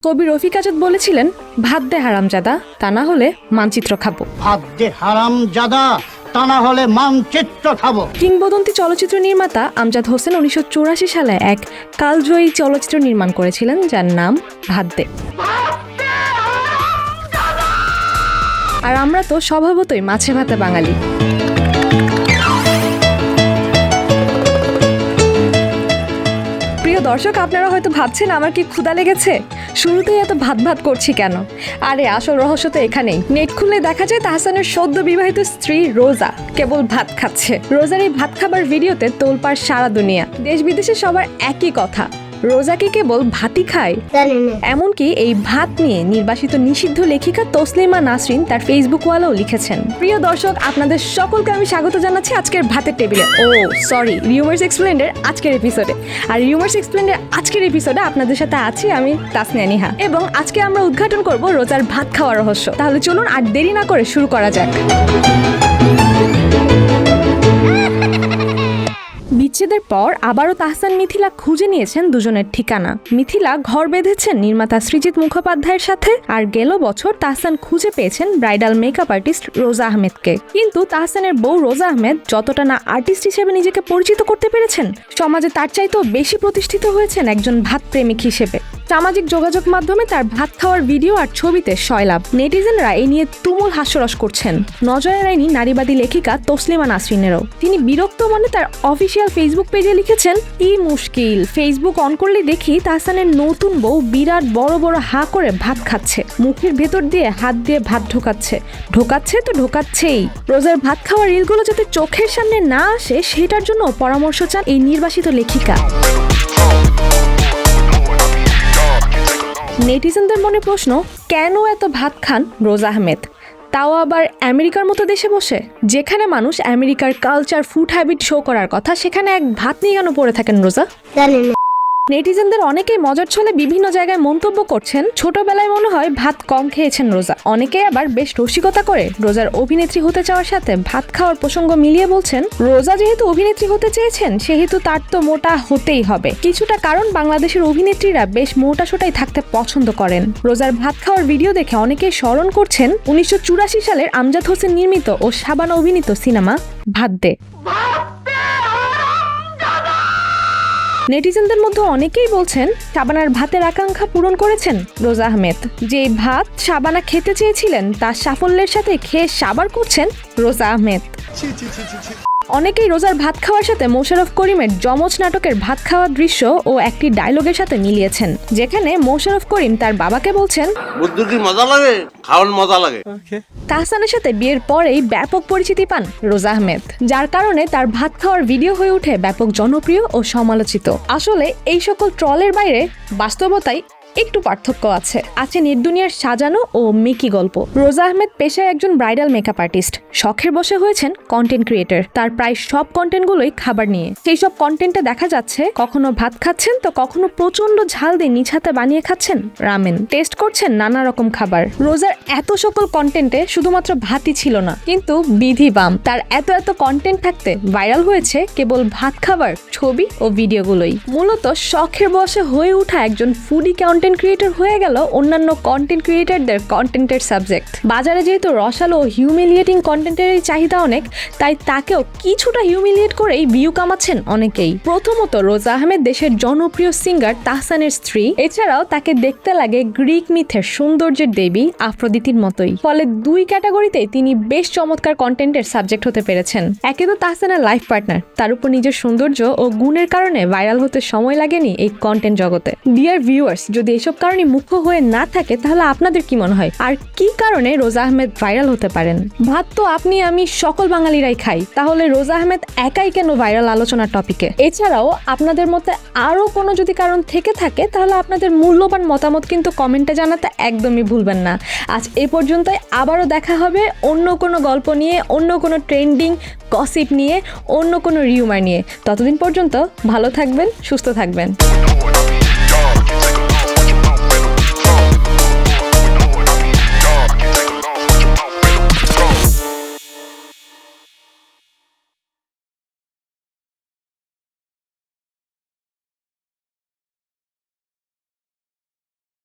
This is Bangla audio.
কবি রফিক আজাদ বলেছিলেন, ভাত দে হারামজাদা, তা না হলে মানচিত্র খাবো। ভাত দে হারামজাদা, তা না হলে মানচিত্র খাবো। কিংবদন্তি চলচ্চিত্র নির্মাতা আমজাদ হোসেন 1984 সালে এক কালজয়ী চলচ্চিত্র নির্মাণ করেছিলেন, যার নাম ভাত দে। আর আমরা তো স্বভাবতই মাছে ভাতে বাঙালি। প্রিয় দর্শক, আপনারা হয়তো ভাবছেন আমার কি ক্ষুধা লেগেছে, শুরুতেই এত ভাত ভাত করছি কেন। আরে আসল রহস্য তো এখানেই। নেট খুললে দেখা যায় তাহসানের সদ্য বিবাহিত স্ত্রী রোজা কেবল ভাত খাচ্ছে। রোজার এই ভাত খাবার ভিডিওতে তোলপাড় সারা দুনিয়া, দেশ বিদেশে সবার একই কথা, রোজা কি কেবল ভাতই খায়? এমনকি এই ভাত নিয়ে নির্বাসিত নিষিদ্ধ লেখিকা তসলিমা নাসরিন তার ফেসবুক ওয়ালেও লিখেছেন। প্রিয় দর্শক, আপনাদের সকলকে আমি স্বাগত জানাচ্ছি আজকের ভাতের টেবিলে, রিউমার্স এক্সপ্লেন্ডের আজকের এপিসোডে। আর রিউমার্স এক্সপ্লেন্ডের আজকের এপিসোডে আপনাদের সাথে আছি আমি তাসনিয়া নিহা, এবং আজকে আমরা উদ্ঘাটন করব রোজার ভাত খাওয়ার রহস্য। তাহলে চলুন আর দেরি না করে শুরু করা যাক। বিচ্ছেদের পর আবারও তাহসান মিথিলা খুঁজে নিয়েছেন দুজনের ঠিকানা। মিথিলা ঘর বেঁধেছেন নির্মাতা সৃজিত মুখোপাধ্যায়ের সাথে, আর গেল বছর তাহসান খুঁজে পেয়েছেন ব্রাইডাল মেকআপ আর্টিস্ট রোজা আহমেদকে। কিন্তু তাহসানের বউ রোজা আহমেদ যতটা না আর্টিস্ট হিসেবে নিজেকে পরিচিত করতে পেরেছেন, সমাজে তার চাইতেও বেশি প্রতিষ্ঠিত হয়েছেন একজন ভাত প্রেমিক হিসেবে। সামাজিক যোগাযোগ মাধ্যমে তার ভাত খাওয়ার ভিডিও আর ছবিতে সয়লাভ। নেটিজেনরা এই নিয়ে তুমুল হাস্যরস করছেন। নজর এড়ায়নি নারীবাদী লেখিকা তসলিমা নাসরিনেরও। তিনি বিরক্ত মনে তার অফিসিয়াল ফেসবুক পেজে লিখেছেন, কি মুশকিল, ফেসবুক অন করলে দেখি তাহসানের নতুন বউ বিরাট বড় বড় হা করে ভাত খাচ্ছে, মুখের ভেতর দিয়ে হাত দিয়ে ভাত ঢোকাচ্ছে তো ঢোকাচ্ছেই। রোজার ভাত খাওয়ার রিলগুলো যাতে চোখের সামনে না আসে সেটার জন্য পরামর্শ চান এই নির্বাসিত লেখিকা। নেটিজেনদের মনে প্রশ্ন, কেন এত ভাত খান রোজা আহমেদ, তাও আবার আমেরিকার মতো দেশে বসে, যেখানে মানুষ আমেরিকার কালচার ফুড হ্যাবিট শো করার কথা, সেখানে এক ভাত নিয়ে কেন পড়ে থাকেন রোজা? নেটিজেনদের অনেকেই মজার ছলে বিভিন্ন জায়গায় মন্তব্য করছেন, ছোটবেলায় মনে হয় ভাত কম খেয়েছেন রোজা। অনেকেই আবার বেশ রসিকতা করে রোজার অভিনেত্রী হতে চাওয়ার সাথে ভাত খাওয়ার প্রসঙ্গ মিলিয়ে বলছেন, রোজা যেহেতু অভিনেত্রী হতে চেয়েছেন সেহেতু তার তো মোটা হতেই হবে কিছুটা, কারণ বাংলাদেশের অভিনেত্রীরা বেশ মোটা সোটাই থাকতে পছন্দ করেন। রোজার ভাত খাওয়ার ভিডিও দেখে অনেকেই স্মরণ করছেন 1984 সালের আমজাদ হোসেন নির্মিত ও শাবানা অভিনীত সিনেমা ভাত দে। নেটিজেনদের মধ্যে অনেকেই বলছেন, শাবানার ভাতের আকাঙ্ক্ষা পূরণ করেছেন রোজা আহমেদ। যে ভাত শাবানা খেতে চেয়েছিলেন তার সাফল্যের সাথে খেয়ে সাবার করছেন রোজা আহমেদ। অনেকেই রোজার ভাত খাওয়ার সাথে মোশাররফ করিমের যমজ নাটকের ভাত খাওয়ার দৃশ্য ও একটি ডায়লগের সাথে মিলিয়েছেন, যেখানে মোশাররফ করিম তার বাবাকে বলছেন, মজা লাগে, খাওয়ার মজা লাগে। তাহসানের সাথে বিয়ের পরেই ব্যাপক পরিচিতি পান রোজা আহমেদ, যার কারণে তার ভাত খাওয়ার ভিডিও হয়ে ওঠে ব্যাপক জনপ্রিয় ও সমালোচিত। আসলে এই সকল ট্রলের বাইরে বাস্তবতায় একটু পার্থক্য আছে নেট দুনিয়ার সাজানো ও মেকি গল্প। রোজা আহমেদ পেশায় একজন ব্রাইডাল মেকআপ আর্টিস্ট, শখের বসে হয়েছেন কন্টেন্ট ক্রিয়েটর। তার প্রায় সব কন্টেন্টগুলোই খাবার নিয়ে। সেই সব কন্টেন্টে দেখা যাচ্ছে কখনো ভাত খাচ্ছেন তো কখনো প্রচন্ড ঝাল দিয়ে নিজ হাতে বানিয়ে খাচ্ছেন রামেন, টেস্ট করছেন নানা রকম খাবার। রোজার এত সকল কন্টেন্টে শুধুমাত্র ভাতই ছিল না, কিন্তু বিধি বাম। তার এত কন্টেন্ট থাকতে ভাইরাল হয়েছে কেবল ভাত খাবার ছবি ও ভিডিওগুলোই। মূলত শখের বসে হয়ে ওঠা একজন ফুডি কন্টেন্ট ক্রিয়েটর হয়ে গেল অন্যান্য কন্টেন্ট ক্রিয়েটরদের কন্টেন্টের সাবজেক্ট। বাজারে যেহেতু রসালো ও হিউমিলিয়েটিং কন্টেন্টের চাহিদা অনেক, তাই তাকেও কিছুটা হিউমিলিয়েট করেই ভিউ কামাচ্ছেন অনেকেই। প্রথমত রোজা আহমেদ দেশের জনপ্রিয় সিঙ্গার তাহসানের স্ত্রী, এছাড়াও তাকে দেখতে লাগে গ্রিক মিথের সৌন্দর্যের দেবী আফ্রোদিতির মতোই। ফলে দুই ক্যাটাগরিতেই তিনি বেশ চমৎকার কন্টেন্টের সাবজেক্ট হতে পেরেছেন। একে তো তাহসানের লাইফ পার্টনার, তার উপর নিজের সৌন্দর্য ও গুণের কারণে ভাইরাল হতে সময় লাগেনি এই কন্টেন্ট জগতে। ডিয়ার ভিউয়ার্স, যদি এসব কারণে মুখ্য হয়ে না থাকে তাহলে আপনাদের কি মনে হয় আর কি কারণে রোজা আহমেদ ভাইরাল হতে পারেন? ভাত তো আপনি আমি সকল বাঙালিরাই খাই, তাহলে রোজা আহমেদ একাই কেন ভাইরাল আলোচনার টপিকে? এছাড়াও আপনাদের মতে আরো কোনো যদি কারণ থেকে থাকে তাহলে আপনাদের মূল্যবান মতামত কিন্তু কমেন্টে জানাতে একদমই ভুলবেন না। আজ এ পর্যন্তই, আবারও দেখা হবে অন্য কোনো গল্প নিয়ে, অন্য কোনো ট্রেন্ডিং গসিপ নিয়ে, অন্য কোনো রিউমার নিয়ে। ততদিন পর্যন্ত ভালো থাকবেন, সুস্থ থাকবেন।